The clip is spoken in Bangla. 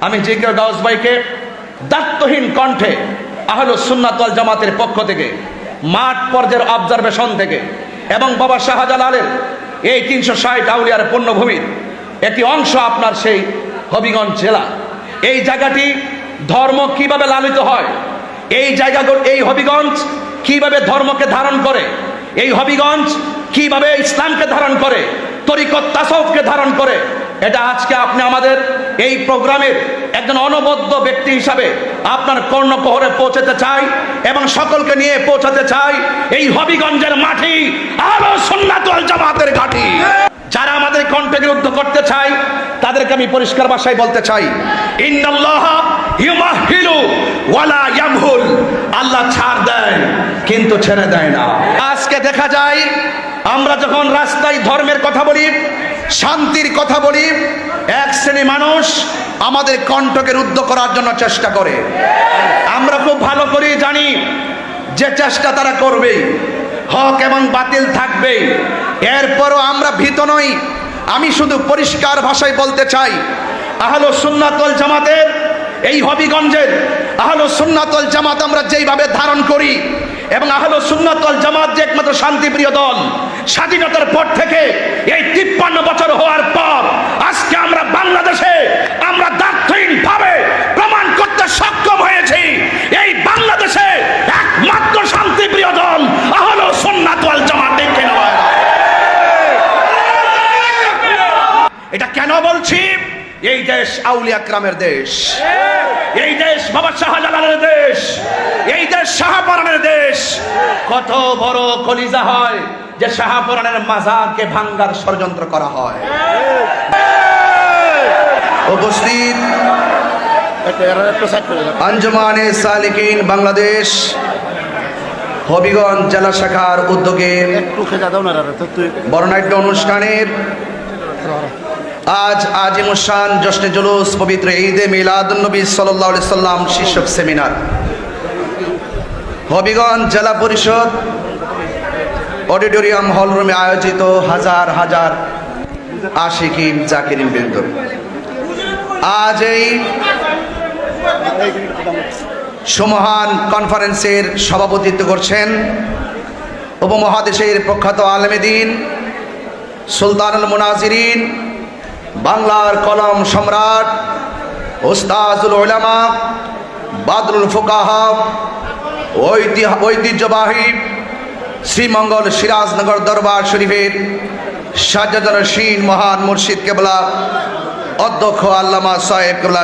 আমি জিকে গাউস ভাইকে দায়িত্বহীন কণ্ঠে আহলুস সুন্নাত ওয়াল জামাতের পক্ষ থেকে মাঠ পর্যায়ের অবজারভেশন থেকে এবং বাবা শাহজালালের এই 360 আউলিয়ার পূর্ণভূমির একটি অংশ আপনার সেই হবিগঞ্জ জেলা, এই জায়গাটি ধর্ম কিভাবে লালিত হয়, এই জায়গাগুলো, এই হবিগঞ্জ কিভাবে ধর্মকে ধারণ করে, এই হবিগঞ্জ কিভাবে ইসলামকে ধারণ করে, তরিকত তাসাউফকে ধারণ করে, এটা আজকে আপনি আমাদের এই প্রোগ্রামের একজন অনবদ্য ব্যক্তি হিসাবে আপনার কর্ণকোহরে পৌঁছাতে চাই এবং সকলকে নিয়ে পৌঁছাতে চাই এই হবিগঞ্জের মাটি আহলুস সুন্নাত ওয়াল জামাতের ঘাঁটি। যারা আমাদের কণ্ঠ বিরুদ্ধ করতে চায় তাদেরকে আমি পরিষ্কার ভাষায় বলতে চাই, ইন্নাল্লাহ ইউমাহিলু ওয়ালা ইয়ামহুল, আল্লাহ ছাড় দেয় কিন্তু ছেড়ে দেয় না। আজকে দেখা যায় আমরা যখন রাস্তায় ধর্মের কথা বলি, শান্তির কথা বলি, এক শ্রেণী মানুষ আমাদের কণ্ঠকে রুদ্ধ করার জন্য চেষ্টা করে। আমরা খুব ভালো করে জানি যে চেষ্টা তারা করবেই, হক এবং বাতিল থাকবেই, এরপরও আমরা ভীত নই। আমি শুধু পরিষ্কার ভাষায় বলতে চাই, আহলুস সুন্নাত ওয়াল জামাতের এই হবিগঞ্জের আহলুস সুন্নাত ওয়াল জামাত আমরা যেইভাবে ধারণ করি এবং আহলুস সুন্নাত ওয়াল জামাত যে একমাত্র শান্তিপ্রিয় দল, স্বাধীনতার পর থেকে এই 53 বছর হওয়ার পর আজকে আমরা বাংলাদেশে আমরা দায়িত্বহীনভাবে প্রমাণ করতে সক্ষম হয়েছি এই বাংলাদেশে একমাত্র শান্তিপ্রিয় দল আহলুস সুন্নাত ওয়াল জামাত। এটা কেন বলছি? এই দেশ আউলিয়া کرامের দেশ, এই দেশ বাবা শাহজালালের দেশ, এই দেশ শাহপরানের দেশ। কত বড় কলিজা হয় যে শাহপরানের মাজারকে ভাঙ্গার ষড়যন্ত্র করা হয়। উপস্থিত আঞ্জুমানে সালিকিন বাংলাদেশ হবিগঞ্জ জেলা শাখার উদ্যোগে বর্ণাঢ্য অনুষ্ঠানের আজ আজিমুশান জশ্নে জুলুস পবিত্র ঈদে মিলাদুন্নবী সাল্লাল্লাহু আলাইহি সাল্লাম শীর্ষক সেমিনার হবিগঞ্জ জেলা পরিষদ অডিটোরিয়াম হলরুমে আয়োজিত হাজার হাজার আশিকিন জাকিরিন বৃন্দ। আজ এই সুমহান কনফারেন্সের সভাপতিত্ব করছেন উপমহাদেশের প্রখ্যাত আলেমে দ্বীন সুলতানুল মুনাজিরিন, বাংলার কলম সম্রাট, উস্তাজুল উলামা, বাদরুল ফুকাহা, ঐতিহ্যবাহী শ্রীমঙ্গল সিরাজনগর দরবার শরীফের সাজ্জাদুর রশিদ মহান মুর্শিদ কেবলা অধ্যক্ষ আল্লামা সাহেব কেবলা